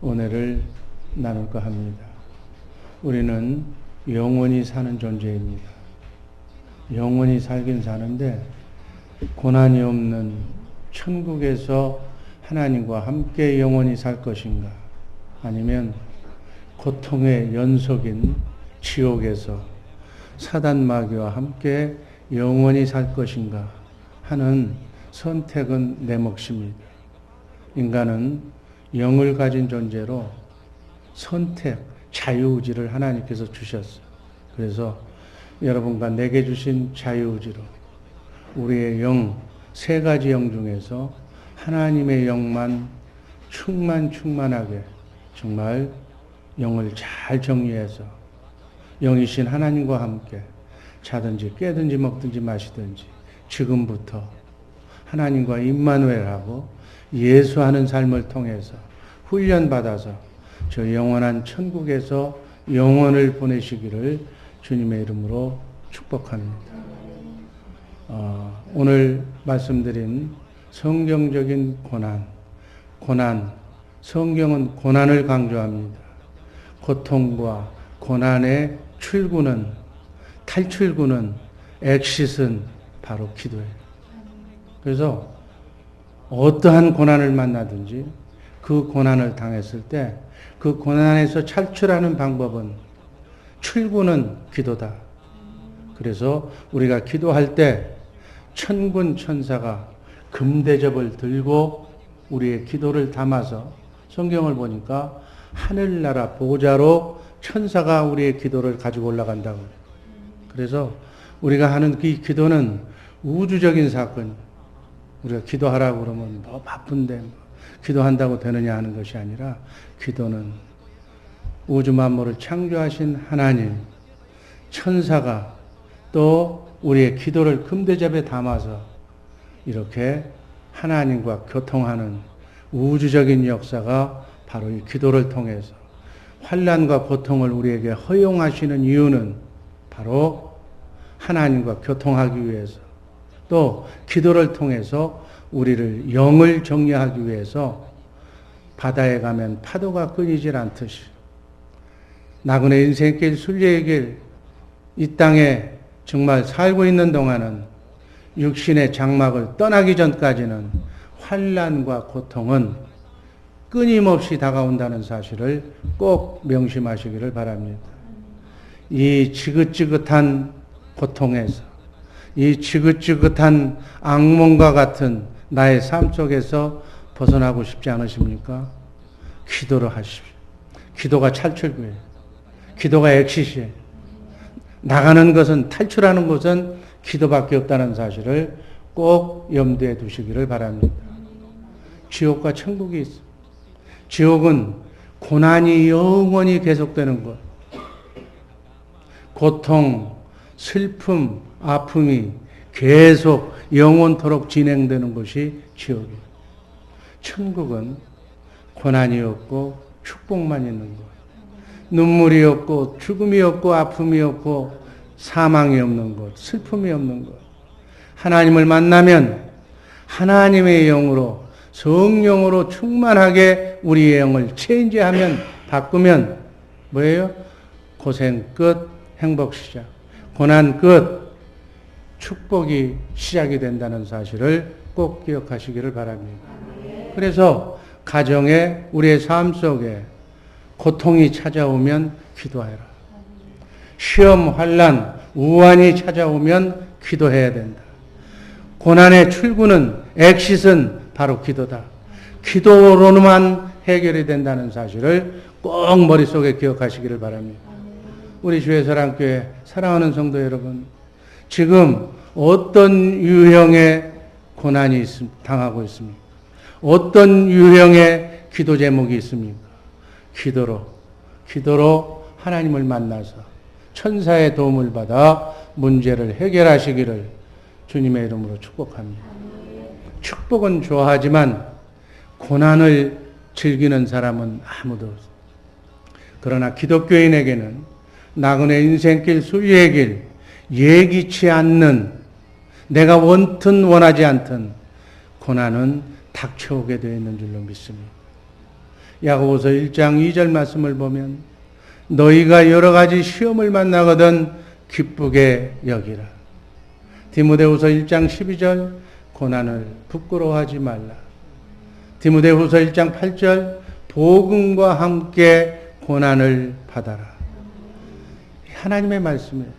오늘을 나눌까 합니다. 우리는 영원히 사는 존재입니다. 영원히 살긴 사는데 고난이 없는 천국에서 하나님과 함께 영원히 살 것인가, 아니면 고통의 연속인 지옥에서 사단 마귀와 함께 영원히 살 것인가 하는 선택은 내 몫입니다. 인간은 영을 가진 존재로 선택, 자유의지를 하나님께서 주셨어요. 그래서 여러분과 내게 주신 자유의지로 우리의 영, 세 가지 영 중에서 하나님의 영만 충만하게 정말 영을 잘 정리해서 영이신 하나님과 함께 자든지 깨든지 먹든지 마시든지 지금부터 하나님과 임마누엘하고 예수하는 삶을 통해서 훈련받아서 저 영원한 천국에서 영원을 보내시기를 주님의 이름으로 축복합니다. 오늘 말씀드린 성경적인 고난, 성경은 고난을 강조합니다. 고통과 고난의 출구는, 탈출구는, 엑싯은 바로 기도예요. 그래서 어떠한 고난을 만나든지 그 고난을 당했을 때 그 고난에서 탈출하는 방법은, 출구는 기도다. 그래서 우리가 기도할 때 천군 천사가 금대접을 들고 우리의 기도를 담아서, 성경을 보니까 하늘나라 보좌로 천사가 우리의 기도를 가지고 올라간다고. 그래서 우리가 하는 이 기도는 우주적인 사건. 우리가 기도하라고 그러면 뭐 바쁜데 기도한다고 되느냐 하는 것이 아니라, 기도는 우주 만물을 창조하신 하나님, 천사가 또 우리의 기도를 금대접에 담아서 이렇게 하나님과 교통하는 우주적인 역사가 바로 이 기도를 통해서, 환난과 고통을 우리에게 허용하시는 이유는 바로 하나님과 교통하기 위해서, 또 기도를 통해서 우리를 영을 정리하기 위해서, 바다에 가면 파도가 끊이질 않듯이 나그네 인생길, 순례의 길, 이 땅에 정말 살고 있는 동안은, 육신의 장막을 떠나기 전까지는 환난과 고통은 끊임없이 다가온다는 사실을 꼭 명심하시기를 바랍니다. 이 지긋지긋한 고통에서, 이 지긋지긋한 악몽과 같은 나의 삶 속에서 벗어나고 싶지 않으십니까? 기도를 하십시오. 기도가 탈출구예요. 기도가 엑싯이에요. 나가는 것은, 탈출하는 것은 기도밖에 없다는 사실을 꼭 염두에 두시기를 바랍니다. 지옥과 천국이 있습니다. 지옥은 고난이 영원히 계속되는 것, 고통, 슬픔, 아픔이 계속 영원토록 진행되는 것이 지옥이에요. 천국은 고난이 없고 축복만 있는 것, 눈물이 없고 죽음이 없고 아픔이 없고 사망이 없는 것, 슬픔이 없는 것. 하나님을 만나면 하나님의 영으로, 성령으로 충만하게 우리의 영을 체인지하면, 바꾸면 뭐예요? 고생 끝, 행복 시작. 고난 끝, 축복이 시작이 된다는 사실을 꼭 기억하시기를 바랍니다. 그래서 가정에, 우리의 삶 속에 고통이 찾아오면 기도해라. 시험, 환난, 우환이 찾아오면 기도해야 된다. 고난의 출구는, 엑싯은 바로 기도다. 기도로만 해결이 된다는 사실을 꼭 머릿속에 기억하시기를 바랍니다. 우리 주의 사랑교회 사랑하는 성도 여러분, 지금 어떤 유형의 고난이 당하고 있습니까? 어떤 유형의 기도 제목이 있습니까? 기도로 하나님을 만나서 천사의 도움을 받아 문제를 해결하시기를 주님의 이름으로 축복합니다. 축복은 좋아하지만 고난을 즐기는 사람은 아무도 없습니다. 그러나 기독교인에게는 나그네 인생길, 순례의 길, 예기치 않는, 내가 원튼 원하지 않던 고난은 닥쳐오게 되어 있는 줄로 믿습니다. 야고보서 1장 2절 말씀을 보면 너희가 여러 가지 시험을 만나거든 기쁘게 여기라. 디모데후서 1장 12절 고난을 부끄러워하지 말라. 디모데후서 1장 8절 복음과 함께 고난을 받아라. 하나님의 말씀이에요.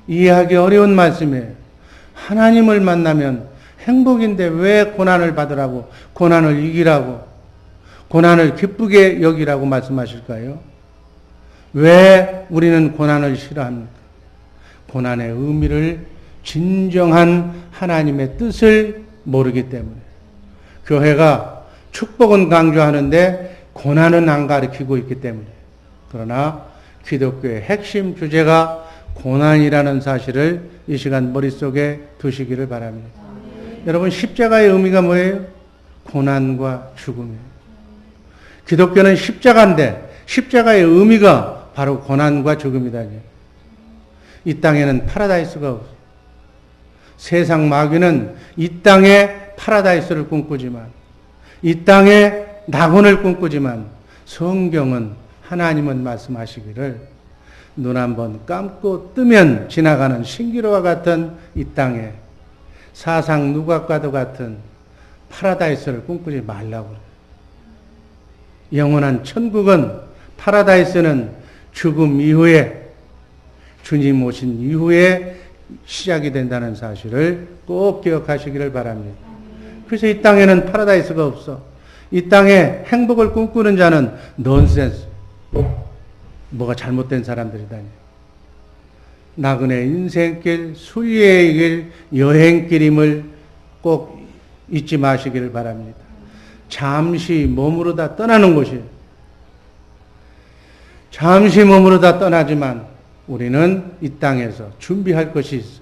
이해하기 어려운 말씀이에요. 하나님을 만나면 행복인데 왜 고난을 받으라고, 고난을 이기라고, 고난을 기쁘게 여기라고 말씀하실까요? 왜 우리는 고난을 싫어합니까? 고난의 의미를, 진정한 하나님의 뜻을 모르기 때문에. 교회가 축복은 강조하는데 고난은 안 가르치고 있기 때문에. 그러나 기독교의 핵심 주제가 고난이라는 사실을 이 시간 머릿속에 두시기를 바랍니다. 여러분, 십자가의 의미가 뭐예요? 고난과 죽음이에요. 기독교는 십자가인데 십자가의 의미가 바로 고난과 죽음이다니. 이 땅에는 파라다이스가 없어. 세상 마귀는 이 땅에 파라다이스를 꿈꾸지만, 이 땅에 낙원을 꿈꾸지만, 성경은, 하나님은 말씀하시기를 눈 한번 감고 뜨면 지나가는 신기루와 같은 이 땅에 사상 누각과도 같은 파라다이스를 꿈꾸지 말라고 그래요. 영원한 천국은, 파라다이스는 죽음 이후에, 주님 오신 이후에 시작이 된다는 사실을 꼭 기억하시기를 바랍니다. 그래서 이 땅에는 파라다이스가 없어. 이 땅에 행복을 꿈꾸는 자는 넌센스. 뭐가 잘못된 사람들이다니. 나그네 인생길, 순리의 길, 여행길임을 꼭 잊지 마시기를 바랍니다. 잠시 머무르다 떠나는 곳이에요. 잠시 머무르다 떠나지만 우리는 이 땅에서 준비할 것이 있어.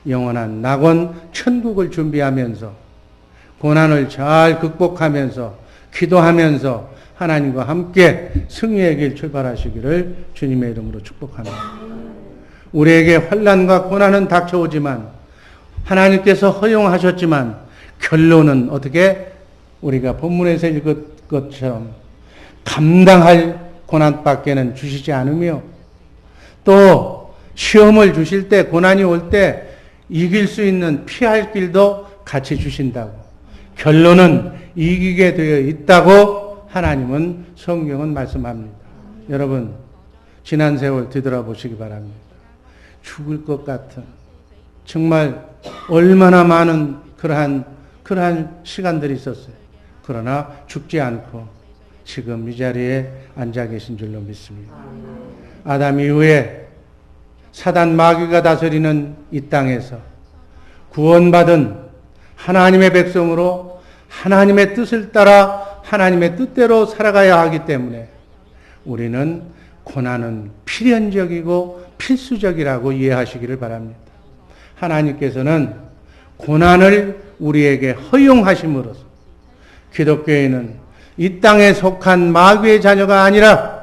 영원한 낙원, 천국을 준비하면서 고난을 잘 극복하면서 기도하면서 하나님과 함께 승리의 길 출발하시기를 주님의 이름으로 축복합니다. 우리에게 환난과 고난은 닥쳐오지만 하나님께서 허용하셨지만 결론은 어떻게 우리가 본문에서 읽은 것처럼 감당할 고난밖에는 주시지 않으며 또 시험을 주실 때 고난이 올 때 이길 수 있는 피할 길도 같이 주신다고. 결론은 이기게 되어 있다고 하나님은 성경은 말씀합니다. 여러분 지난 세월 뒤돌아보시기 바랍니다. 죽을 것 같은 정말 얼마나 많은 그러한 시간들이 있었어요. 그러나 죽지 않고 지금 이 자리에 앉아 계신 줄로 믿습니다. 아담 이후에 사단 마귀가 다스리는 이 땅에서 구원받은 하나님의 백성으로 하나님의 뜻을 따라 하나님의 뜻대로 살아가야 하기 때문에 우리는 고난은 필연적이고 필수적이라고 이해하시기를 바랍니다. 하나님께서는 고난을 우리에게 허용하심으로써 기독교인은 이 땅에 속한 마귀의 자녀가 아니라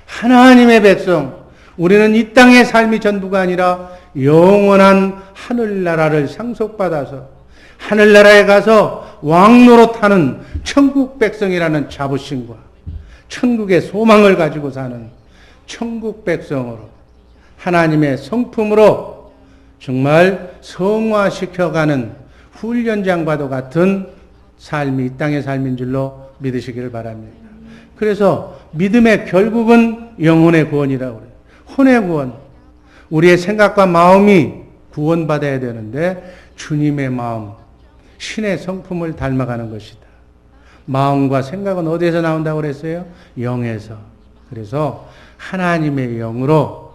하나님의 백성, 우리는 이 땅의 삶이 전부가 아니라 영원한 하늘나라를 상속받아서 하늘나라에 가서 왕노릇하는 천국 백성이라는 자부심과 천국의 소망을 가지고 사는 천국 백성으로 하나님의 성품으로 정말 성화시켜가는 훈련장과도 같은 삶이 이 땅의 삶인 줄로 믿으시기를 바랍니다. 그래서 믿음의 결국은 영혼의 구원이라고 그래요. 혼의 구원. 우리의 생각과 마음이 구원받아야 되는데 주님의 마음, 신의 성품을 닮아가는 것이다. 마음과 생각은 어디에서 나온다고 그랬어요? 영에서. 그래서 하나님의 영으로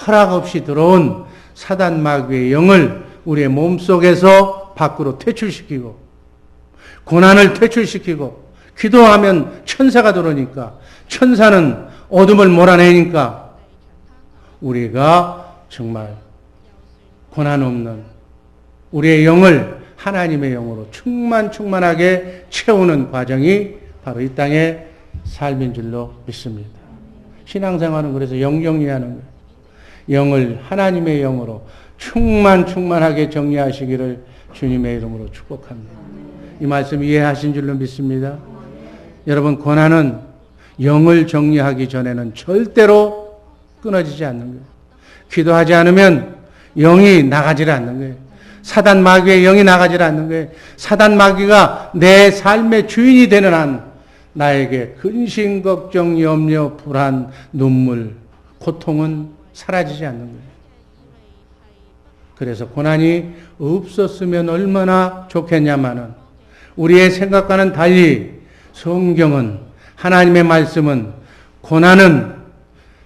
허락 없이 들어온 사단 마귀의 영을 우리의 몸속에서 밖으로 퇴출시키고 고난을 퇴출시키고 기도하면 천사가 들어오니까 천사는 어둠을 몰아내니까 우리가 정말 고난 없는 우리의 영을 하나님의 영으로 충만하게 채우는 과정이 바로 이 땅의 삶인 줄로 믿습니다. 신앙생활은 그래서 영정리하는 거예요. 영을 하나님의 영으로 충만하게 정리하시기를 주님의 이름으로 축복합니다. 이 말씀 이해하신 줄로 믿습니다. 여러분, 고난은 영을 정리하기 전에는 절대로 끊어지지 않는 거예요. 기도하지 않으면 영이 나가질 않는 거예요. 사단 마귀의 영이 나가질 않는 거예요. 사단 마귀가 내 삶의 주인이 되는 한 나에게 근심, 걱정, 염려, 불안, 눈물, 고통은 사라지지 않는 거예요. 그래서 고난이 없었으면 얼마나 좋겠냐마는 우리의 생각과는 달리 성경은, 하나님의 말씀은 고난은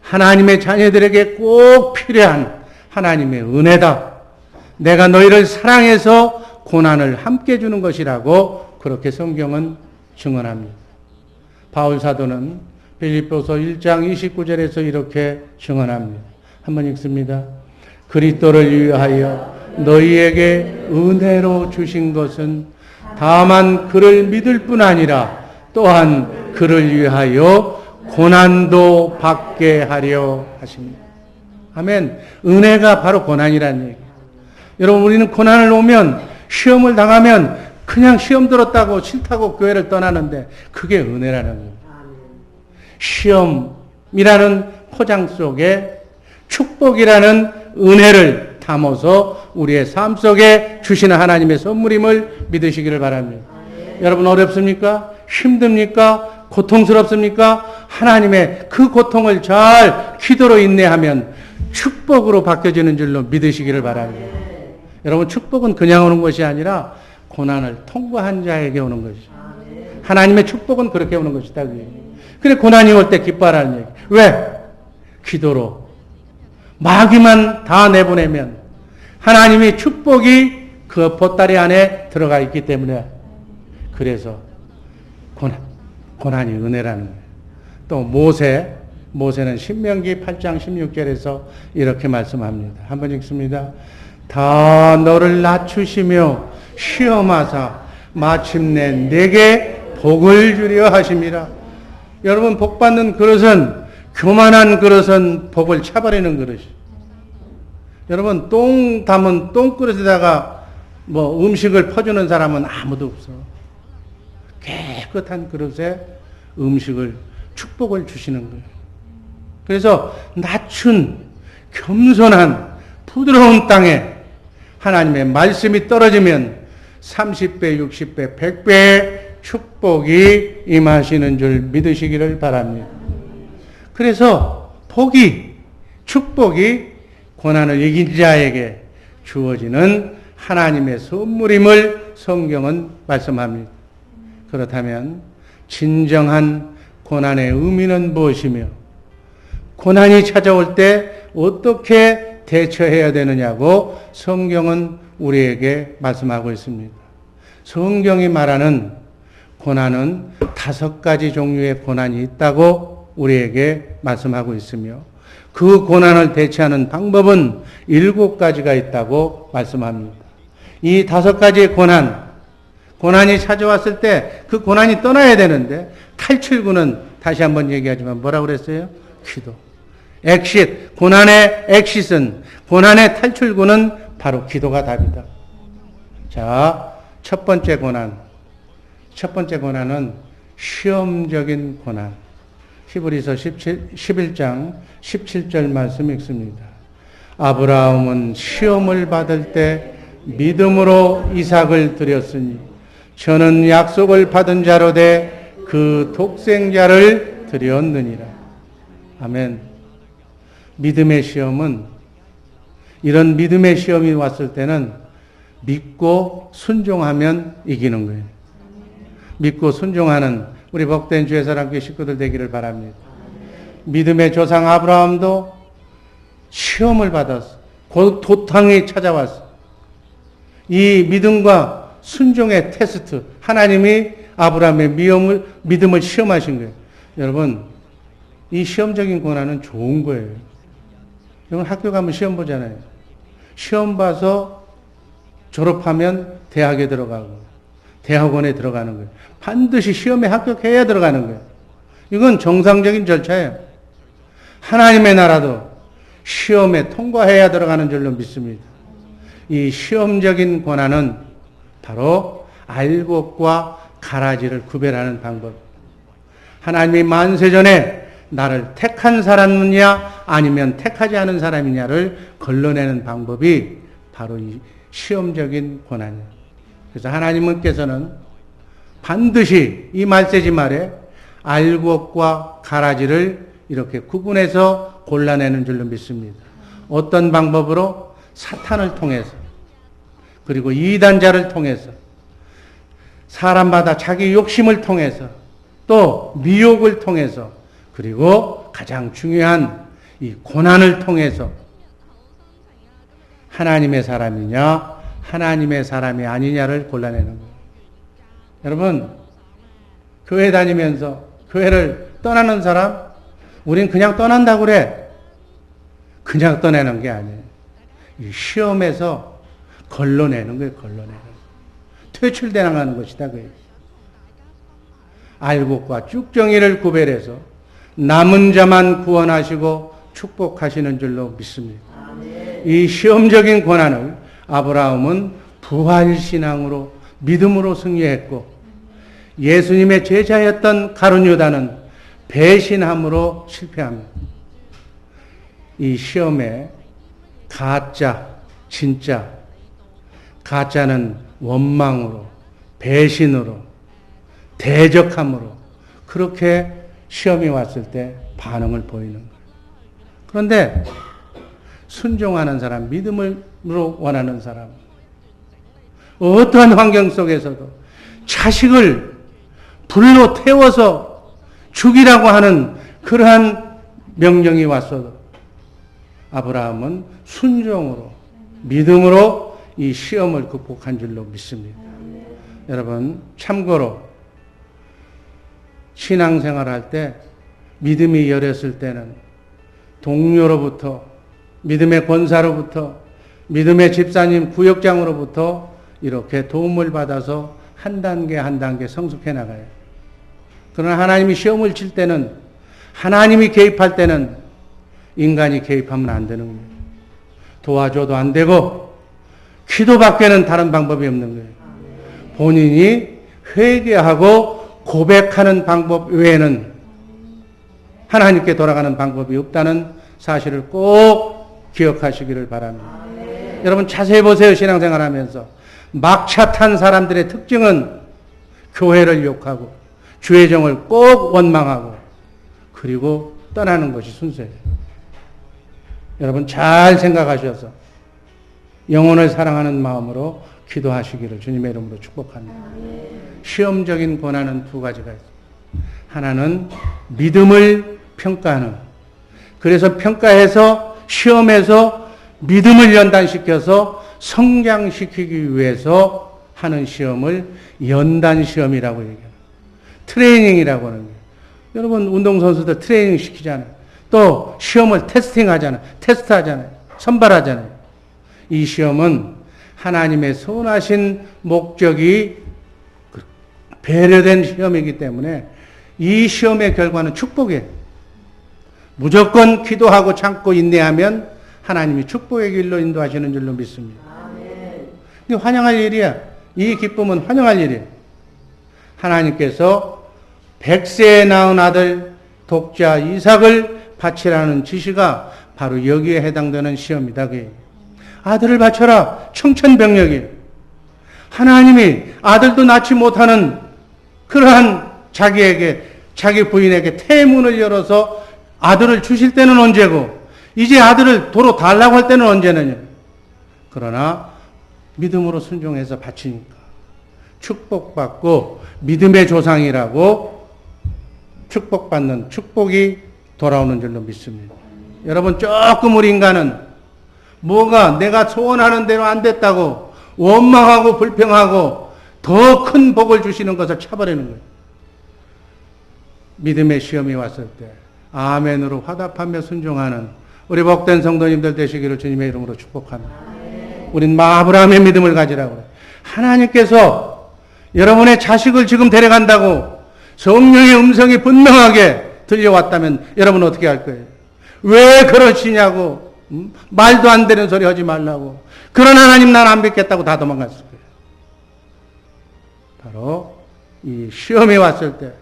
하나님의 자녀들에게 꼭 필요한 하나님의 은혜다. 내가 너희를 사랑해서 고난을 함께 주는 것이라고 그렇게 성경은 증언합니다. 바울 사도는 빌립보서 1장 29절에서 이렇게 증언합니다. 한번 읽습니다. 그리스도를 위하여 너희에게 은혜로 주신 것은 다만 그를 믿을 뿐 아니라 또한 그를 위하여 고난도 받게 하려 하십니다. 아멘. 은혜가 바로 고난이라는 얘기예요. 여러분, 우리는 고난을 오면, 시험을 당하면 그냥 시험 들었다고 싫다고 교회를 떠나는데 그게 은혜라는 거예요. 시험이라는 포장 속에 축복이라는 은혜를 담아서 우리의 삶 속에 주시는 하나님의 선물임을 믿으시기를 바랍니다. 여러분, 어렵습니까? 힘듭니까? 고통스럽습니까? 하나님의 그 고통을 잘 기도로 인내하면 축복으로 바뀌어지는 줄로 믿으시기를 바랍니다. 여러분, 축복은 그냥 오는 것이 아니라 고난을 통과한 자에게 오는 것이죠. 하나님의 축복은 그렇게 오는 것이다. 그래, 고난이 올 때 기뻐하라는 얘기. 왜? 기도로 마귀만 다 내보내면 하나님의 축복이 그 보따리 안에 들어가 있기 때문에, 그래서 고난이 은혜라는 거예요. 또 모세는 신명기 8장 16절에서 이렇게 말씀합니다. 한번 읽습니다. 다 너를 낮추시며 시험하사 마침내 내게 복을 주려 하심이라. 여러분, 복 받는 그릇은, 교만한 그릇은 복을 차버리는 그릇이. 여러분, 똥 담은 똥그릇에다가 음식을 퍼주는 사람은 아무도 없어. 깨끗한 그릇에 음식을, 축복을 주시는 거예요. 그래서 낮춘, 겸손한, 부드러운 땅에 하나님의 말씀이 떨어지면 30배, 60배, 100배의 축복이 임하시는 줄 믿으시기를 바랍니다. 그래서 축복이 고난을 이긴 자에게 주어지는 하나님의 선물임을 성경은 말씀합니다. 그렇다면 진정한 고난의 의미는 무엇이며 고난이 찾아올 때 어떻게 대처해야 되느냐고 성경은 우리에게 말씀하고 있습니다. 성경이 말하는 고난은 5가지 종류의 고난이 있다고 우리에게 말씀하고 있으며 그 고난을 대처하는 방법은 7가지가 있다고 말씀합니다. 이 5가지의 고난이 찾아왔을 때 그 고난이 떠나야 되는데 탈출구는 다시 한번 얘기하지만 뭐라고 그랬어요? 기도. 고난의 엑싯은, 고난의 탈출구는 바로 기도가 답이다. 자, 첫 번째 고난은 시험적인 고난. 히브리서 11장 17절 말씀 읽습니다. 아브라함은 시험을 받을 때 믿음으로 이삭을 드렸으니 저는 약속을 받은 자로 돼 그 독생자를 드렸느니라. 아멘. 믿음의 시험은, 이런 믿음의 시험이 왔을 때는 믿고 순종하면 이기는 거예요. 믿고 순종하는 우리 복된 주의 사랑교회 식구들 되기를 바랍니다. 믿음의 조상 아브라함도 시험을 받았어. 도탕이 찾아왔어. 이 믿음과 순종의 테스트, 하나님이 아브라함의 믿음을 시험하신 거예요. 여러분, 이 시험적인 고난은 좋은 거예요. 여러분, 학교 가면 시험 보잖아요. 시험 봐서 졸업하면 대학에 들어가고 대학원에 들어가는 거예요. 반드시 시험에 합격해야 들어가는 거예요. 이건 정상적인 절차예요. 하나님의 나라도 시험에 통과해야 들어가는 줄로 믿습니다. 이 시험적인 고난은 바로 알곡과 가라지를 구별하는 방법. 하나님이 만세전에 나를 택한 사람이냐 아니면 택하지 않은 사람이냐를 걸러내는 방법이 바로 이 시험적인 고난이에요. 그래서 하나님께서는 반드시 이 말세지 말에 알곡과 가라지를 이렇게 구분해서 골라내는 줄로 믿습니다. 어떤 방법으로? 사탄을 통해서, 그리고 이단자를 통해서, 사람마다 자기 욕심을 통해서, 또 미혹을 통해서, 그리고 가장 중요한 이 고난을 통해서 하나님의 사람이냐 하나님의 사람이 아니냐를 골라내는 거예요. 여러분, 교회 다니면서 교회를 떠나는 사람, 우린 그냥 떠난다고 그래. 그냥 떠내는 게 아니에요. 이 시험에서 걸러내는 거예요. 걸러내는 거예요. 퇴출되나가는 것이다. 그예요. 알곡과 쭉정이를 구별해서 남은 자만 구원하시고 축복하시는 줄로 믿습니다. 이 시험적인 고난을 아브라함은 부활신앙으로 믿음으로 승리했고, 예수님의 제자였던 가룟 유다는 배신함으로 실패합니다. 이 시험에 가짜, 진짜, 가짜는 원망으로, 배신으로, 대적함으로 그렇게 시험이 왔을 때 반응을 보이는 거예요. 그런데 순종하는 사람, 믿음으로 원하는 사람, 어떠한 환경 속에서도 자식을 불로 태워서 죽이라고 하는 그러한 명령이 왔어도 아브라함은 순종으로, 믿음으로 이 시험을 극복한 줄로 믿습니다. 여러분, 참고로 신앙생활할 때 믿음이 여렸을 때는 동료로부터, 믿음의 권사로부터, 믿음의 집사님, 구역장으로부터 이렇게 도움을 받아서 한 단계 한 단계 성숙해 나가요. 그러나 하나님이 시험을 칠 때는, 하나님이 개입할 때는 인간이 개입하면 안 되는 거예요. 도와줘도 안 되고 기도밖에는 다른 방법이 없는 거예요. 본인이 회개하고 고백하는 방법 외에는 하나님께 돌아가는 방법이 없다는 사실을 꼭 기억하시기를 바랍니다. 여러분 자세히 보세요. 신앙생활 하면서 막차 탄 사람들의 특징은 교회를 욕하고 주의 정을 꼭 원망하고 그리고 떠나는 것이 순서예요. 여러분 잘 생각하셔서 영혼을 사랑하는 마음으로 기도하시기를 주님의 이름으로 축복합니다. 시험적인 고난은 두 가지가 있습니다. 하나는 믿음을 평가하는, 그래서 평가해서 시험에서 믿음을 연단시켜서 성장시키기 위해서 하는 시험을 연단시험이라고 얘기해요. 트레이닝이라고 하는 거예요. 여러분 운동선수들 트레이닝 시키잖아요. 또 시험을 테스팅하잖아요. 테스트하잖아요. 선발하잖아요. 이 시험은 하나님의 선하신 목적이 배려된 시험이기 때문에 이 시험의 결과는 축복이에요. 무조건 기도하고 참고 인내하면 하나님이 축복의 길로 인도하시는 줄로 믿습니다. 이게 환영할 일이야. 이 기쁨은 환영할 일이에요. 하나님께서 100세에 낳은 아들 독자 이삭을 바치라는 지시가 바로 여기에 해당되는 시험이다. 아들을 바쳐라. 청천벽력이에요. 하나님이 아들도 낳지 못하는 그러한 자기에게, 자기 부인에게 태문을 열어서 아들을 주실 때는 언제고, 이제 아들을 도로 달라고 할 때는 언제느냐. 그러나 믿음으로 순종해서 바치니까 축복받고 믿음의 조상이라고 축복받는 축복이 돌아오는 줄로 믿습니다. 여러분 조금 우리 인간은 뭐가 내가 소원하는 대로 안 됐다고 원망하고 불평하고 더 큰 복을 주시는 것을 차버리는 거예요. 믿음의 시험이 왔을 때 아멘으로 화답하며 순종하는 우리 복된 성도님들 되시기를 주님의 이름으로 축복합니다. 우린 아브라함의 믿음을 가지라고 해요. 하나님께서 여러분의 자식을 지금 데려간다고 성령의 음성이 분명하게 들려왔다면 여러분 어떻게 할 거예요? 왜 그러시냐고, 말도 안 되는 소리 하지 말라고, 그런 하나님 난 안 믿겠다고 다 도망갔을 거예요. 바로 이 시험이 왔을 때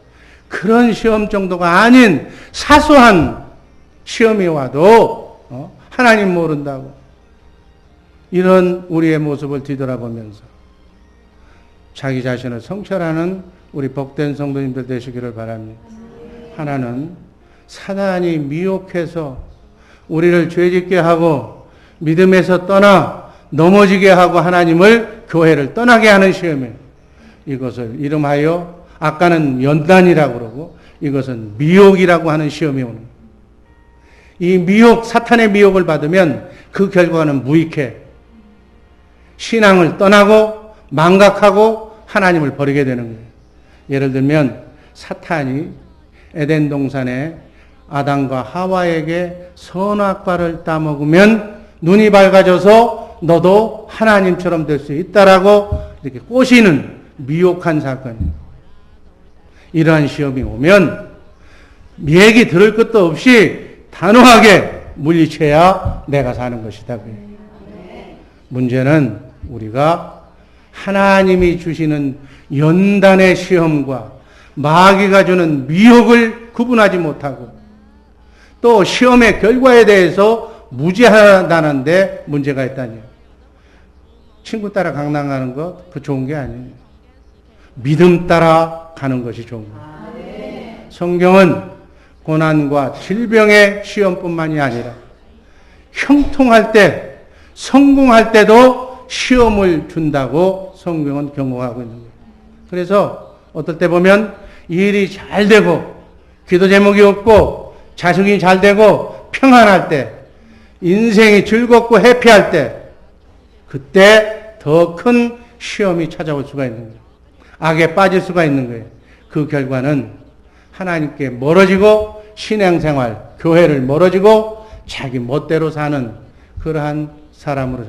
그런 시험 정도가 아닌 사소한 시험이 와도 하나님 모른다고 이런 우리의 모습을 뒤돌아보면서 자기 자신을 성찰하는 우리 복된 성도님들 되시기를 바랍니다. 하나는 사단이 미혹해서 우리를 죄짓게 하고 믿음에서 떠나 넘어지게 하고 하나님을 교회를 떠나게 하는 시험이에요. 이것을 이름하여 아까는 연단이라고 그러고 이것은 미혹이라고 하는 시험이 오는 거예요. 이 미혹, 사탄의 미혹을 받으면 그 결과는 무익해. 신앙을 떠나고 망각하고 하나님을 버리게 되는 거예요. 예를 들면 사탄이 에덴 동산에 아담과 하와에게 선악과를 따먹으면 눈이 밝아져서 너도 하나님처럼 될 수 있다라고 이렇게 꼬시는 미혹한 사건이에요. 이러한 시험이 오면 얘기 들을 것도 없이 단호하게 물리쳐야 내가 사는 것이다. 문제는 우리가 하나님이 주시는 연단의 시험과 마귀가 주는 미혹을 구분하지 못하고 또 시험의 결과에 대해서 무지하다는데 문제가 있다니요. 친구 따라 강남 가는 것, 그 좋은 게 아니에요. 믿음 따라 가는 것이 좋은 거예요. 성경은 고난과 질병의 시험뿐만이 아니라 형통할 때, 성공할 때도 시험을 준다고 성경은 경고하고 있는 거예요. 그래서 어떨 때 보면 일이 잘 되고 기도 제목이 없고 자식이 잘 되고 평안할 때 인생이 즐겁고 해피할 때 그때 더 큰 시험이 찾아올 수가 있는 거예요. 악에 빠질 수가 있는 거예요. 그 결과는 하나님께 멀어지고 신앙생활, 교회를 멀어지고 자기 멋대로 사는 그러한 사람으로.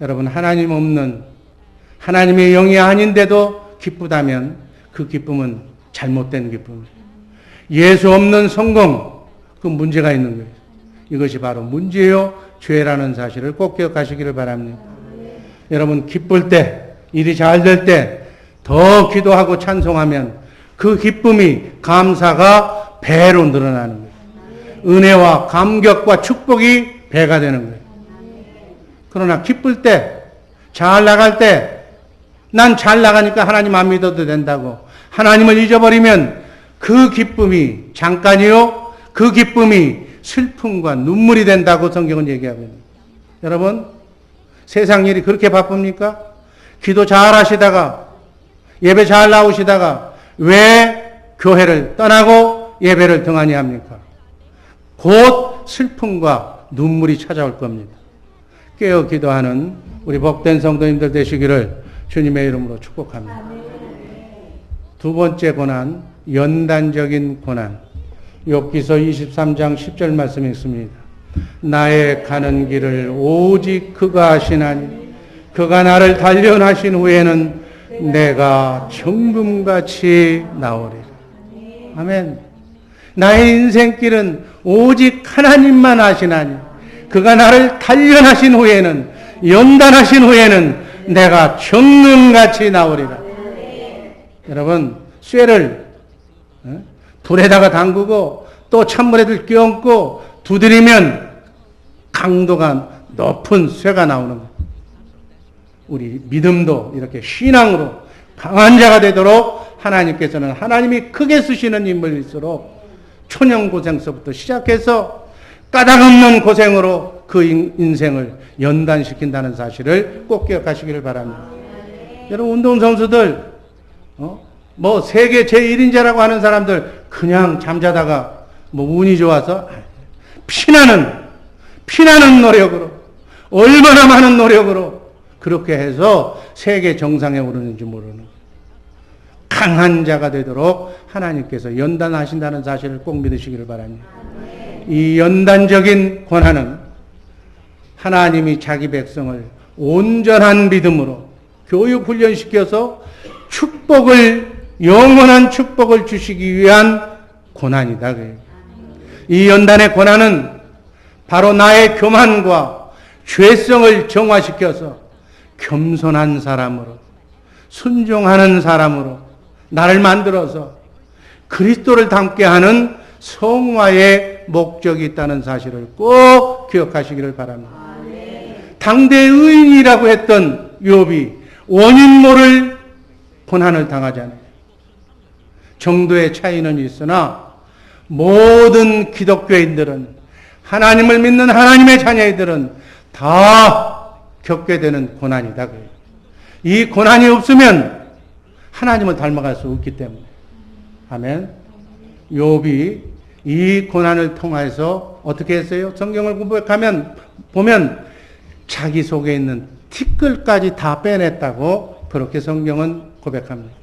여러분, 하나님 없는 하나님의 영이 아닌데도 기쁘다면 그 기쁨은 잘못된 기쁨이에요. 예수 없는 성공, 그 문제가 있는 거예요. 이것이 바로 문제요, 죄라는 사실을 꼭 기억하시기를 바랍니다. 여러분, 기쁠 때, 일이 잘 될 때 더 기도하고 찬송하면 그 기쁨이, 감사가 배로 늘어나는 거예요. 은혜와 감격과 축복이 배가 되는 거예요. 그러나 기쁠 때, 잘 나갈 때, 난 잘 나가니까 하나님 안 믿어도 된다고 하나님을 잊어버리면 그 기쁨이 잠깐이요, 그 기쁨이 슬픔과 눈물이 된다고 성경은 얘기하고 있는 거예요. 여러분, 세상 일이 그렇게 바쁩니까? 기도 잘 하시다가, 예배 잘 나오시다가 왜 교회를 떠나고 예배를 등한히 합니까? 곧 슬픔과 눈물이 찾아올 겁니다. 깨어 기도하는 우리 복된 성도님들 되시기를 주님의 이름으로 축복합니다. 두 번째 고난, 연단적인 고난. 욥기서 23장 10절 말씀이 있습니다. 나의 가는 길을 오직 그가 아시나니 그가 나를 단련하신 후에는 내가 정금같이 나오리라. 아멘. 나의 인생길은 오직 하나님만 아시나니 그가 나를 단련하신 후에는, 연단하신 후에는 내가 정금같이 나오리라. 여러분, 쇠를 불에다가 담그고 또 찬물에들 끼얹고 두드리면 강도가 높은 쇠가 나오는 거예요. 우리 믿음도 이렇게 신앙으로 강한 자가 되도록 하나님께서는 하나님이 크게 쓰시는 인물일수록 초년고생서부터 시작해서 까닭없는 고생으로 그 인생을 연단시킨다는 사실을 꼭 기억하시기를 바랍니다. 여러분, 운동선수들, 뭐 세계 제1인자라고 하는 사람들 그냥 잠자다가 뭐 운이 좋아서 피나는 노력으로, 얼마나 많은 노력으로 그렇게 해서 세계 정상에 오르는지 모르는 강한 자가 되도록 하나님께서 연단하신다는 사실을 꼭 믿으시기를 바랍니다. 이 연단적인 고난은 하나님이 자기 백성을 온전한 믿음으로 교육 훈련시켜서 영원한 축복을 주시기 위한 고난이다. 이 연단의 고난은 바로 나의 교만과 죄성을 정화시켜서 겸손한 사람으로, 순종하는 사람으로, 나를 만들어서 그리스도를 닮게 하는 성화의 목적이 있다는 사실을 꼭 기억하시기를 바랍니다. 당대 의인이라고 했던 욥이 원인 모를 고난을 당하잖아요. 정도의 차이는 있으나 모든 기독교인들은, 하나님을 믿는 하나님의 자녀들은 다 겪게 되는 고난이다. 이 고난이 없으면 하나님을 닮아갈 수 없기 때문에. 아멘. 욥이 이 고난을 통해서 어떻게 했어요? 성경을 보면 자기 속에 있는 티끌까지 다 빼냈다고 그렇게 성경은 고백합니다.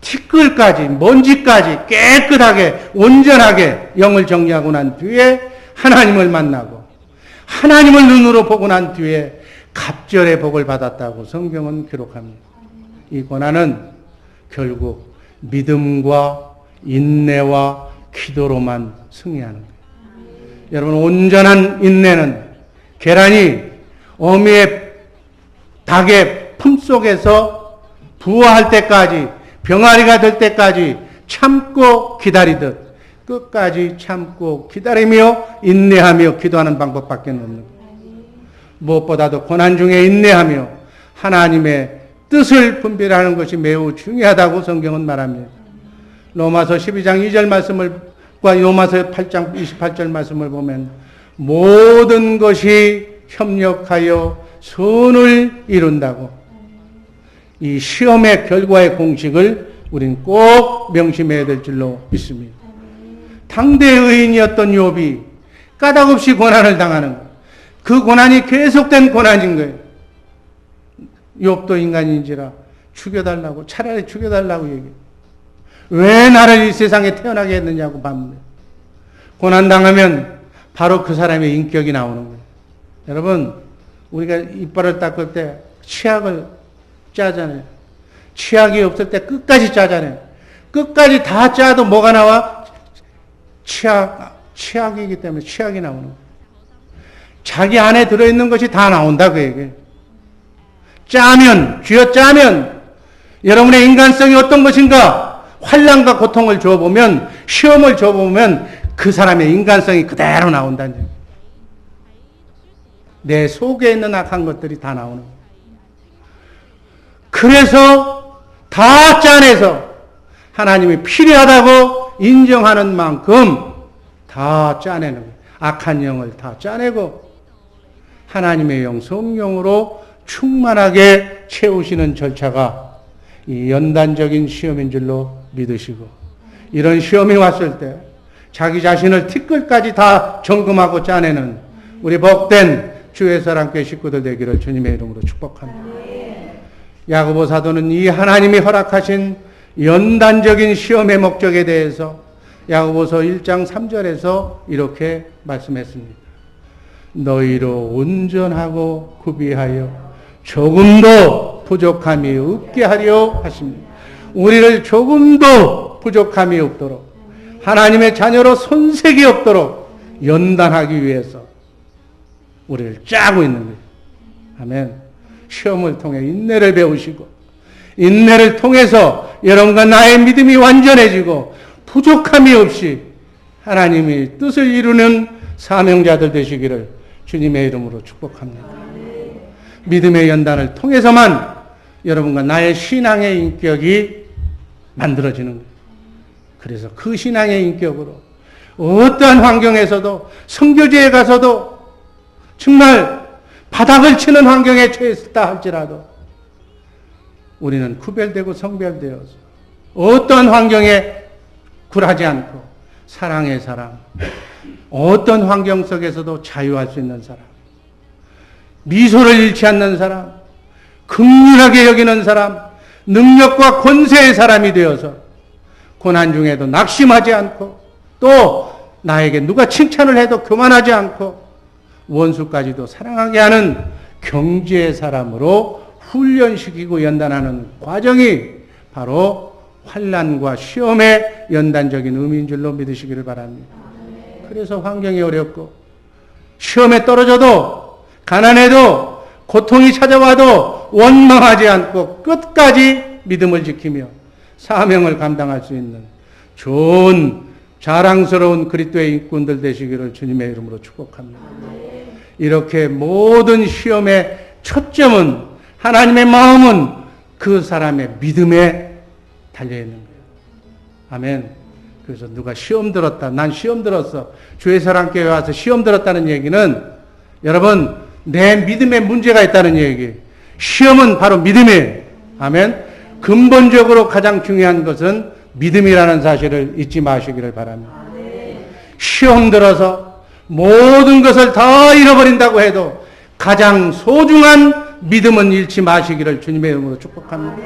티끌까지, 먼지까지 깨끗하게, 온전하게 영을 정리하고 난 뒤에 하나님을 만나고 하나님을 눈으로 보고 난 뒤에 갑절의 복을 받았다고 성경은 기록합니다. 이 고난은 결국 믿음과 인내와 기도로만 승리하는 거예요. 여러분, 온전한 인내는 계란이 어미의 닭의 품속에서 부화할 때까지, 병아리가 될 때까지 참고 기다리듯 끝까지 참고 기다리며 인내하며 기도하는 방법밖에 없는 거예요. 무엇보다도 고난 중에 인내하며 하나님의 뜻을 분별하는 것이 매우 중요하다고 성경은 말합니다. 로마서 12장 2절 말씀과 로마서 8장 28절 말씀을 보면 모든 것이 협력하여 선을 이룬다고, 이 시험의 결과의 공식을 우린 꼭 명심해야 될 줄로 믿습니다. 당대 의인이었던 욥이 까닭없이 고난을 당하는 거예요. 그 고난이 계속된 고난인 거예요. 욥도 인간인지라 죽여달라고, 차라리 죽여달라고 얘기해요. 왜 나를 이 세상에 태어나게 했느냐고 묻는. 고난당하면 바로 그 사람의 인격이 나오는 거예요. 여러분, 우리가 이빨을 닦을 때 치약을 짜잖아요. 치약이 없을 때 끝까지 짜잖아요. 끝까지 다 짜도 뭐가 나와? 치약이기 때문에 치약이 나오는 거예요. 자기 안에 들어있는 것이 다 나온다 그 얘기예요. 짜면, 쥐어짜면 여러분의 인간성이 어떤 것인가 환난과 고통을 줘보면, 시험을 줘보면 그 사람의 인간성이 그대로 나온다는 얘기예요. 내 속에 있는 악한 것들이 다 나오는 거예요. 그래서 다 짜내서 하나님이 필요하다고 인정하는 만큼 다 짜내는 거예요. 악한 영을 다 짜내고 하나님의 영, 성령으로 충만하게 채우시는 절차가 이 연단적인 시험인 줄로 믿으시고, 이런 시험이 왔을 때 자기 자신을 티끌까지 다 점검하고 짜내는 우리 복된 주의 사랑교회 식구들 되기를 주님의 이름으로 축복합니다. 야고보 사도는 이 하나님이 허락하신 연단적인 시험의 목적에 대해서 야고보서 1장 3절에서 이렇게 말씀했습니다. 너희로 온전하고 구비하여 조금도 부족함이 없게 하려 하십니다. 우리를 조금도 부족함이 없도록, 하나님의 자녀로 손색이 없도록 연단하기 위해서 우리를 짜고 있는 거예요. 아멘. 시험을 통해 인내를 배우시고, 인내를 통해서 여러분과 나의 믿음이 완전해지고 부족함이 없이 하나님이 뜻을 이루는 사명자들 되시기를 주님의 이름으로 축복합니다. 믿음의 연단을 통해서만 여러분과 나의 신앙의 인격이 만들어지는 거예요. 그래서 그 신앙의 인격으로 어떠한 환경에서도, 선교지에 가서도, 정말 바닥을 치는 환경에 처했다 할지라도 우리는 구별되고 성별되어서 어떤 환경에 굴하지 않고 사랑의 사람, 어떤 환경 속에서도 자유할 수 있는 사람, 미소를 잃지 않는 사람, 긍휼하게 여기는 사람, 능력과 권세의 사람이 되어서 고난 중에도 낙심하지 않고, 또 나에게 누가 칭찬을 해도 교만하지 않고 원수까지도 사랑하게 하는 경지의 사람으로 훈련시키고 연단하는 과정이 바로 환난과 시험의 연단적인 의미인 줄로 믿으시기를 바랍니다. 그래서 환경이 어렵고 시험에 떨어져도, 가난해도, 고통이 찾아와도 원망하지 않고 끝까지 믿음을 지키며 사명을 감당할 수 있는 좋은 자랑스러운 그리스도의 일꾼들 되시기를 주님의 이름으로 축복합니다. 이렇게 모든 시험의 초점은, 하나님의 마음은 그 사람의 믿음에 달려있는 거예요. 아멘. 그래서 누가 시험 들었다, 난 시험 들었어, 주의 사랑교회 와서 시험 들었다는 얘기는 여러분 내 믿음에 문제가 있다는 얘기. 시험은 바로 믿음이에요. 아멘. 근본적으로 가장 중요한 것은 믿음이라는 사실을 잊지 마시기를 바랍니다. 시험 들어서 모든 것을 다 잃어버린다고 해도 가장 소중한 믿음은 잃지 마시기를 주님의 이름으로 축복합니다.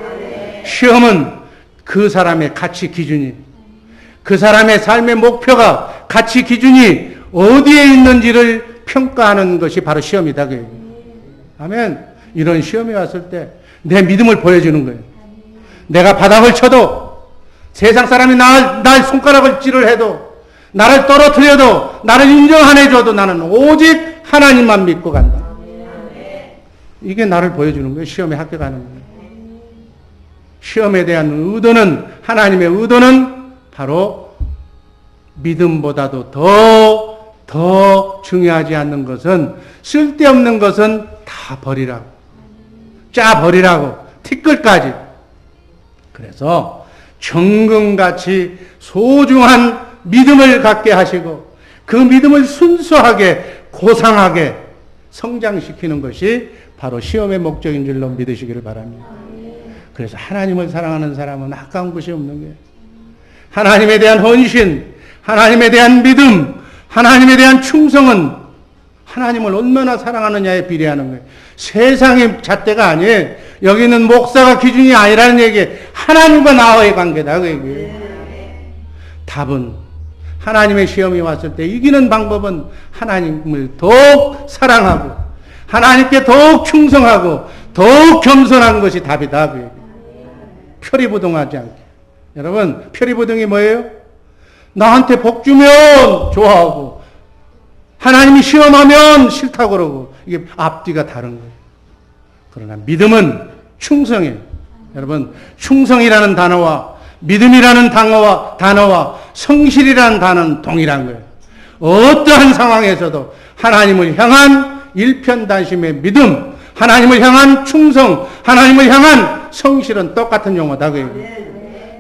시험은 그 사람의 가치 기준이, 그 사람의 삶의 목표가, 가치 기준이 어디에 있는지를 평가하는 것이 바로 시험이다. 그 얘기예요. 아멘. 이런 시험이 왔을 때 내 믿음을 보여주는 거예요. 내가 바닥을 쳐도, 세상 사람이 날 손가락을 찌를 해도, 나를 떨어뜨려도, 나를 인정 안 해줘도 나는 오직 하나님만 믿고 간다. 이게 나를 보여주는 거예요. 시험에 합격하는 거예요. 시험에 대한 의도는, 하나님의 의도는 바로 믿음보다도 더 중요하지 않는 것은, 쓸데없는 것은 다 버리라고, 짜 버리라고, 티끌까지. 그래서 정금같이 소중한 믿음을 갖게 하시고 그 믿음을 순수하게 고상하게 성장시키는 것이 바로 시험의 목적인 줄로 믿으시기를 바랍니다. 그래서 하나님을 사랑하는 사람은 아까운 것이 없는 거예요. 하나님에 대한 헌신, 하나님에 대한 믿음, 하나님에 대한 충성은 하나님을 얼마나 사랑하느냐에 비례하는 거예요. 세상의 잣대가 아니에요. 여기는 목사가 기준이 아니라는 얘기예요. 하나님과 나와의 관계다 그 얘기예요. 답은, 하나님의 시험이 왔을 때 이기는 방법은 하나님을 더욱 사랑하고 하나님께 더욱 충성하고 더욱 겸손한 것이 답이다 그 얘기예요. 표리부동하지 않게. 여러분, 표리부동이 뭐예요? 나한테 복 주면 좋아하고 하나님이 시험하면 싫다고 그러고, 이게 앞뒤가 다른 거예요. 그러나 믿음은 충성이에요. 여러분, 충성이라는 단어와 믿음이라는 단어와 성실이라는 단어는 동일한 거예요. 어떠한 상황에서도 하나님을 향한 일편단심의 믿음, 하나님을 향한 충성, 하나님을 향한 성실은 똑같은 용어다 그 얘기예요.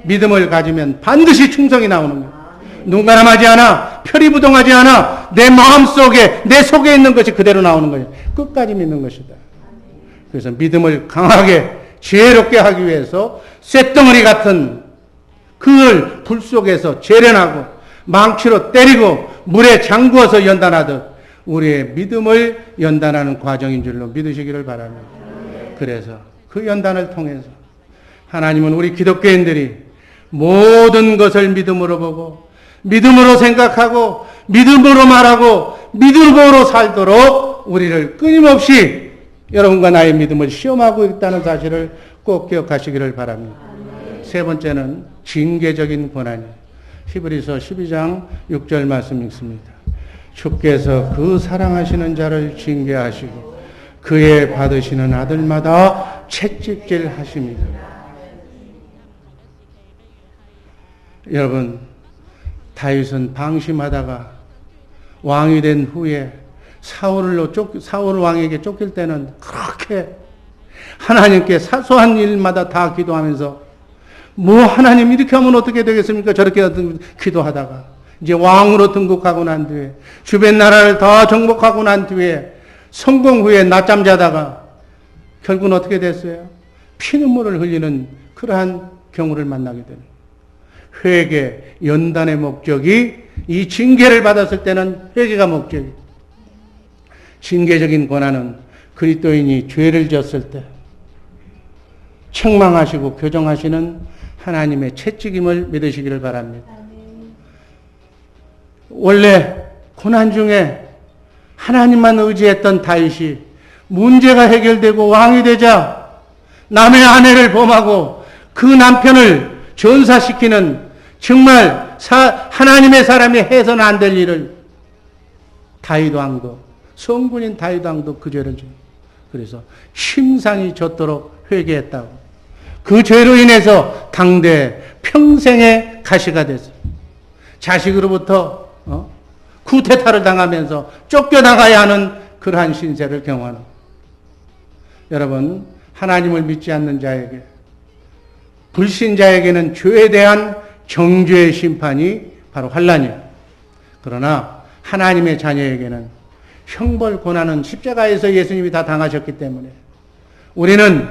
믿음을 가지면 반드시 충성이 나오는 거예요. 눈가람하지 않아, 표리부동하지 않아, 내 마음속에, 내 속에 있는 것이 그대로 나오는 거예요. 끝까지 믿는 것이다. 그래서 믿음을 강하게, 지혜롭게 하기 위해서 쇳덩어리 같은 그걸 불 속에서 재련하고 망치로 때리고 물에 잠그어서 연단하듯 우리의 믿음을 연단하는 과정인 줄로 믿으시기를 바랍니다. 그래서 그 연단을 통해서 하나님은 우리 기독교인들이 모든 것을 믿음으로 보고 믿음으로 생각하고 믿음으로 말하고 믿음으로 살도록 우리를 끊임없이 여러분과 나의 믿음을 시험하고 있다는 사실을 꼭 기억하시기를 바랍니다. 세 번째는 징계적인 권한이에요. 히브리서 12장 6절 말씀 읽습니다. 주께서 그 사랑하시는 자를 징계하시고 그의 받으시는 아들마다 채찍질 하십니다. 여러분, 다윗은 방심하다가 왕이 된 후에 사울 왕에게 쫓길 때는 그렇게 하나님께 사소한 일마다 다 기도하면서 뭐 하나님 이렇게 하면 어떻게 되겠습니까? 저렇게 기도하다가 이제 왕으로 등극하고 난 뒤에 주변 나라를 다 정복하고 난 뒤에 성공 후에 낮잠 자다가 결국은 어떻게 됐어요? 피눈물을 흘리는 그러한 경우를 만나게 되는 회개, 연단의 목적이 이 징계를 받았을 때는 회개가 목적이. 징계적인 권한은 그리스도인이 죄를 지었을 때 책망하시고 교정하시는 하나님의 채찍임을 믿으시기를 바랍니다. 원래 고난 중에 하나님만 의지했던 다윗이 문제가 해결되고 왕이 되자 남의 아내를 범하고 그 남편을 전사시키는 정말 하나님의 사람이 해서는 안 될 일을 다윗 왕도, 성군인 다윗 왕도 그 죄를 지어. 그래서 심상이 젖도록 회개했다고. 그 죄로 인해서 당대 평생의 가시가 됐어요. 자식으로부터 쿠데타를 당하면서 쫓겨나가야 하는 그러한 신세를 경험하는. 여러분, 하나님을 믿지 않는 자에게, 불신자에게는 죄에 대한 정죄의 심판이 바로 환난이에요. 그러나 하나님의 자녀에게는 형벌 고난은 십자가에서 예수님이 다 당하셨기 때문에 우리는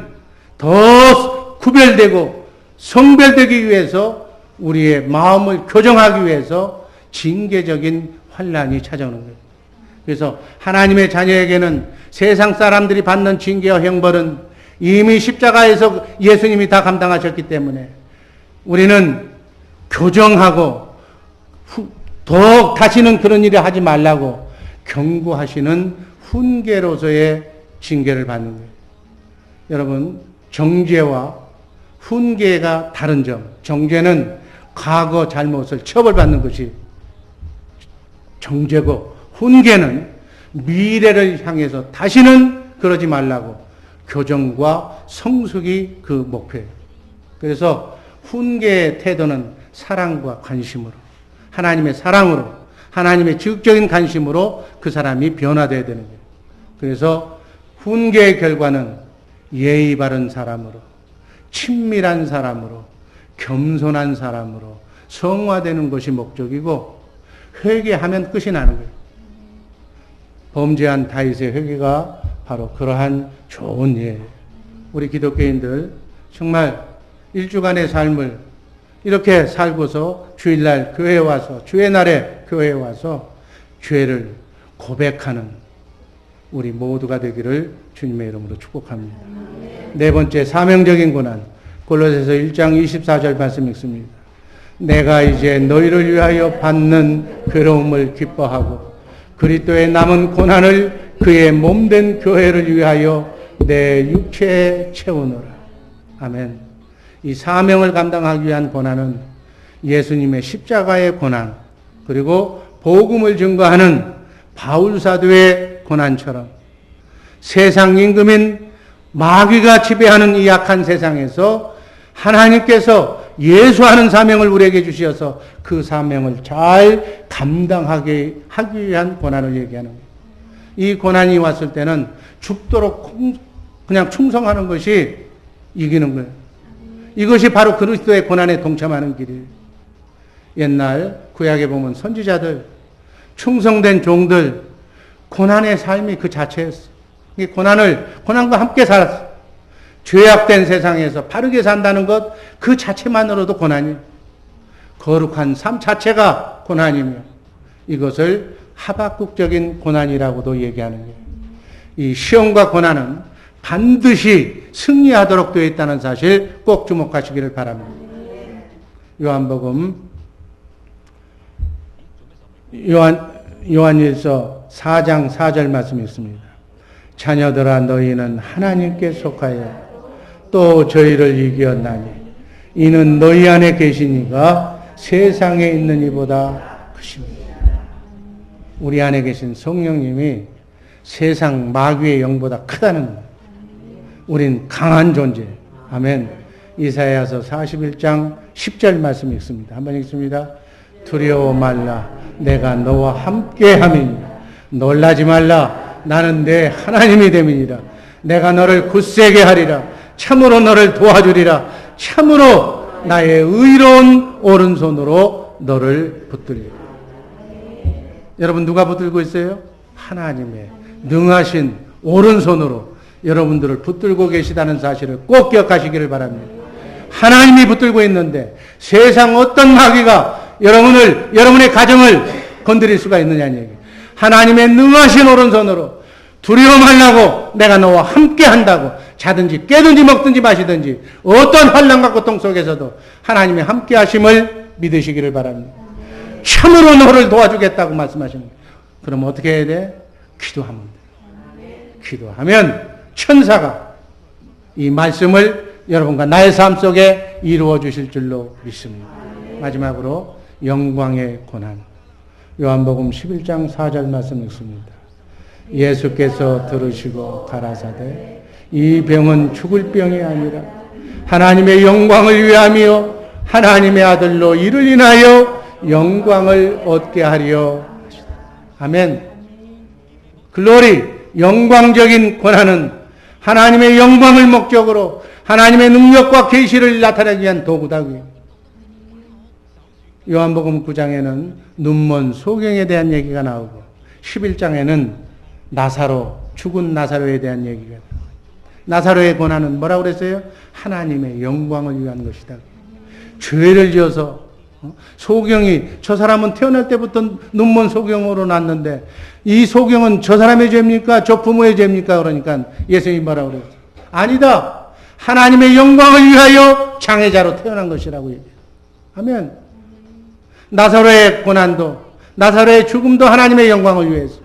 더 구별되고 성별되기 위해서 우리의 마음을 교정하기 위해서 징계적인 환난이 찾아오는 거예요. 그래서 하나님의 자녀에게는 세상 사람들이 받는 징계와 형벌은 이미 십자가에서 예수님이 다 감당하셨기 때문에 우리는 교정하고 더욱 다시는 그런 일을 하지 말라고 경고하시는 훈계로서의 징계를 받는 거예요. 여러분, 정죄와 훈계가 다른 점. 정죄는 과거 잘못을 처벌받는 것이 정죄고, 훈계는 미래를 향해서 다시는 그러지 말라고 교정과 성숙이 그 목표예요. 그래서 훈계의 태도는 사랑과 관심으로, 하나님의 사랑으로, 하나님의 지극적인 관심으로 그 사람이 변화되어야 되는 거예요. 그래서 훈계의 결과는 예의 바른 사람으로, 친밀한 사람으로, 겸손한 사람으로 성화되는 것이 목적이고, 회개하면 끝이 나는 거예요. 범죄한 다윗의 회개가 바로 그러한 좋은 예예요. 우리 기독교인들 정말 일주간의 삶을 이렇게 살고서 주일날 교회에 와서, 주의 날에 교회에 와서 죄를 고백하는 우리 모두가 되기를 주님의 이름으로 축복합니다. 네 번째, 사명적인 고난. 골로새서 1장 24절 말씀 읽습니다. 내가 이제 너희를 위하여 받는 괴로움을 기뻐하고 그리스도의 남은 고난을 그의 몸된 교회를 위하여 내 육체에 채우노라. 아멘. 이 사명을 감당하기 위한 고난은 예수님의 십자가의 고난, 그리고 복음을 증거하는 바울사도의 고난처럼 세상 임금인 마귀가 지배하는 이 악한 세상에서 하나님께서 예수하는 사명을 우리에게 주셔서 그 사명을 잘 감당하게 하기 위한 고난을 얘기하는 거예요. 이 고난이 왔을 때는 죽도록 그냥 충성하는 것이 이기는 거예요. 이것이 바로 그리스도의 고난에 동참하는 길이에요. 옛날 구약에 보면 선지자들, 충성된 종들, 고난의 삶이 그 자체였어. 이 고난과 함께 살았어. 죄악된 세상에서 바르게 산다는 것, 그 자체만으로도 고난이에요. 거룩한 삶 자체가 고난이며, 이것을 하박국적인 고난이라고도 얘기하는 거예요. 이 시험과 고난은 반드시 승리하도록 되어 있다는 사실 꼭 주목하시기를 바랍니다. 요한복음, 요한일서 4장 4절 말씀이 있습니다. 자녀들아, 너희는 하나님께 속하여 또 저희를 이기었나니 이는 너희 안에 계신 이가 세상에 있는 이보다 크십니다. 우리 안에 계신 성령님이 세상 마귀의 영보다 크다는 거예요. 우린 강한 존재. 아멘. 이사야서 41장 10절 말씀 읽습니다. 한번 읽습니다. 두려워 말라. 내가 너와 함께 함이니 놀라지 말라. 나는 내 하나님이 됨이니라. 내가 너를 굳세게 하리라. 참으로 너를 도와주리라. 참으로 나의 의로운 오른손으로 너를 붙들리라. 여러분, 누가 붙들고 있어요? 하나님의 능하신 오른손으로 여러분들을 붙들고 계시다는 사실을 꼭 기억하시기를 바랍니다. 하나님이 붙들고 있는데 세상 어떤 마귀가 여러분의 가정을 건드릴 수가 있느냐는 얘기예요. 하나님의 능하신 오른손으로 두려워 말라고, 내가 너와 함께 한다고, 자든지 깨든지 먹든지 마시든지 어떤 환난과 고통 속에서도 하나님의 함께 하심을 믿으시기를 바랍니다. 참으로 너를 도와주겠다고 말씀하시는 거예요. 그럼 어떻게 해야 돼? 기도하면 돼요. 기도하면 천사가 이 말씀을 여러분과 나의 삶 속에 이루어 주실 줄로 믿습니다. 마지막으로 영광의 고난. 요한복음 11장 4절 말씀 읽습니다. 예수께서 들으시고 가라사대 이 병은 죽을 병이 아니라 하나님의 영광을 위하며 하나님의 아들로 이를 인하여 영광을 얻게 하려 하시다. 아멘. 글로리, 영광적인 권한은 하나님의 영광을 목적으로 하나님의 능력과 계시를 나타내기 위한 도구다. 요한복음 9장에는 눈먼 소경에 대한 얘기가 나오고 11장에는 나사로, 죽은 나사로에 대한 얘기가 나와요. 나사로의 고난은 뭐라고 그랬어요? 하나님의 영광을 위한 것이다. 죄를 지어서 소경이, 저 사람은 태어날 때부터 눈먼 소경으로 났는데 이 소경은 저 사람의 죄입니까? 저 부모의 죄입니까? 그러니까 예수님이 뭐라고 그랬어요? 아니다. 하나님의 영광을 위하여 장애자로 태어난 것이라고 얘기해요. 아멘. 나사로의 고난도, 나사로의 죽음도 하나님의 영광을 위해서.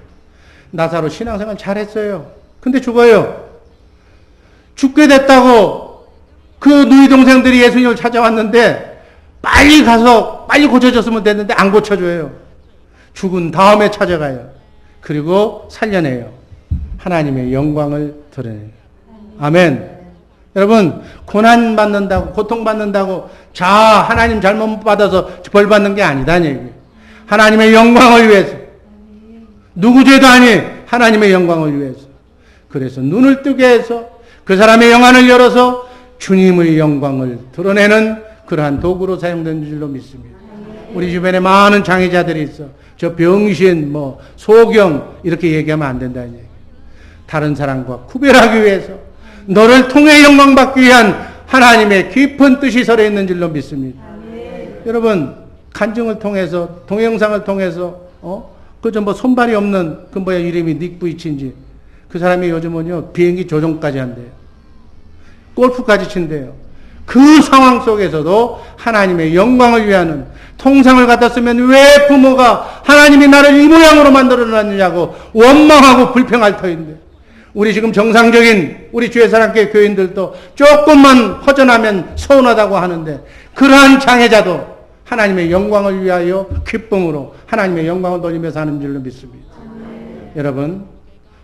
나사로 신앙생활 잘했어요. 근데 죽어요. 죽게 됐다고 그 누이 동생들이 예수님을 찾아왔는데 빨리 가서 빨리 고쳐줬으면 됐는데 안 고쳐줘요. 죽은 다음에 찾아가요. 그리고 살려내요. 하나님의 영광을 드러내요. 아멘. 여러분, 고난 받는다고, 고통 받는다고 하나님 잘못 받아서 벌 받는 게 아니다는 얘기예요. 하나님의 영광을 위해서. 누구 죄도 아닌 하나님의 영광을 위해서. 그래서 눈을 뜨게 해서 그 사람의 영안을 열어서 주님의 영광을 드러내는 그러한 도구로 사용된 줄로 믿습니다. 우리 주변에 많은 장애자들이 있어. 저 병신, 소경 이렇게 얘기하면 안 된다는 얘기예요. 다른 사람과 구별하기 위해서 너를 통해 영광받기 위한 하나님의 깊은 뜻이 서려 있는 줄로 믿습니다. 여러분, 간증을 통해서, 동영상을 통해서, 손발이 없는, 이름이 닉 부이치인지, 그 사람이 요즘은요, 비행기 조종까지 한대요. 골프까지 친대요. 그 상황 속에서도 하나님의 영광을 위하는 통상을 갖다 쓰면 왜 부모가 하나님이 나를 이 모양으로 만들어놨느냐고 원망하고 불평할 터인데, 우리 지금 정상적인 우리 주의 사랑교회 교인들도 조금만 허전하면 서운하다고 하는데, 그러한 장애자도 하나님의 영광을 위하여 기쁨으로 하나님의 영광을 돌리며 사는 줄로 믿습니다. 여러분,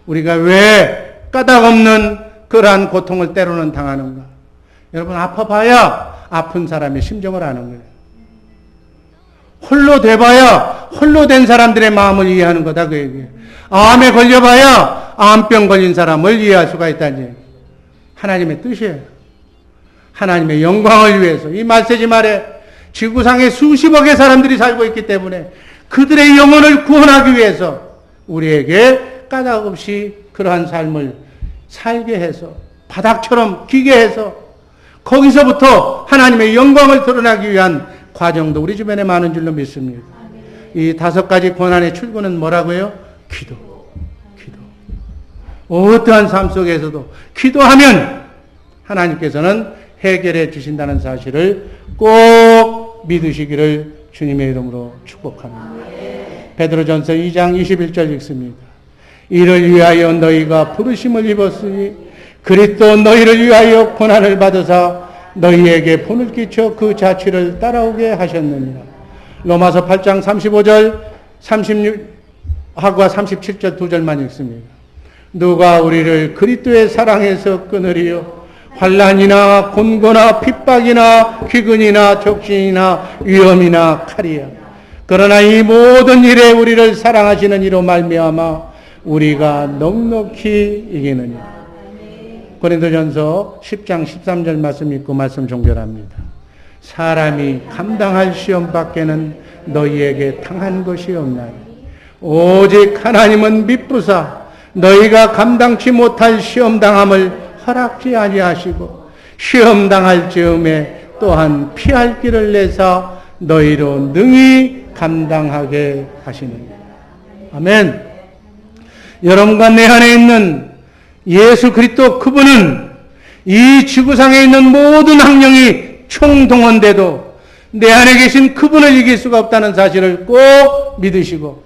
우리가 왜 까닭없는 그러한 고통을 때로는 당하는가? 여러분, 아파봐야 아픈 사람의 심정을 아는 거예요. 홀로 돼봐야 홀로 된 사람들의 마음을 이해하는 거다, 그 얘기예요. 암에 걸려봐야 암병 걸린 사람을 이해할 수가 있다는 얘기예요. 하나님의 뜻이에요. 하나님의 영광을 위해서. 이 말세지 말에 지구상에 수십억의 사람들이 살고 있기 때문에 그들의 영혼을 구원하기 위해서 우리에게 까닭 없이 그러한 삶을 살게 해서 바닥처럼 기게 해서 거기서부터 하나님의 영광을 드러나기 위한 과정도 우리 주변에 많은 줄로 믿습니다. 이 5가지 고난의 출구는 뭐라고요? 기도. 어떠한 삶 속에서도 기도하면 하나님께서는 해결해 주신다는 사실을 꼭 믿으시기를 주님의 이름으로 축복합니다. 베드로전서 2장 21절 읽습니다. 이를 위하여 너희가 부르심을 입었으니 그리스도 너희를 위하여 고난을 받으사 너희에게 본을 끼쳐 그 자취를 따라오게 하셨느니라. 로마서 8장 35절 36하고 37절 2절만 읽습니다. 누가 우리를 그리스도의 사랑에서 끊으리요? 환난이나 곤고나 핍박이나 기근이나 적신이나 위험이나 칼이야. 그러나 이 모든 일에 우리를 사랑하시는 이로 말미암아 우리가 넉넉히 이기느니라. 고린도전서 10장 13절 말씀 읽고 말씀 종결합니다. 사람이 감당할 시험 밖에는 너희에게 당한 것이 없나니 오직 하나님은 미쁘사 너희가 감당치 못할 시험당함을 허락지 아니하시고 시험당할 즈음에 또한 피할 길을 내사 너희로 능히 감당하게 하시느니라. 아멘. 여러분과 내 안에 있는 예수 그리스도 그분은 이 지구상에 있는 모든 학령이 총동원돼도 내 안에 계신 그분을 이길 수가 없다는 사실을 꼭 믿으시고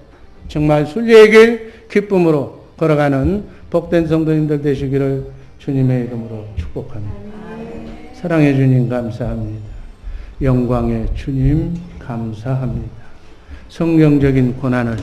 정말 순리의 길 기쁨으로 걸어가는 복된 성도님들 되시기를 주님의 이름으로 축복합니다. 사랑의 주님 감사합니다. 영광의 주님 감사합니다. 성경적인 고난을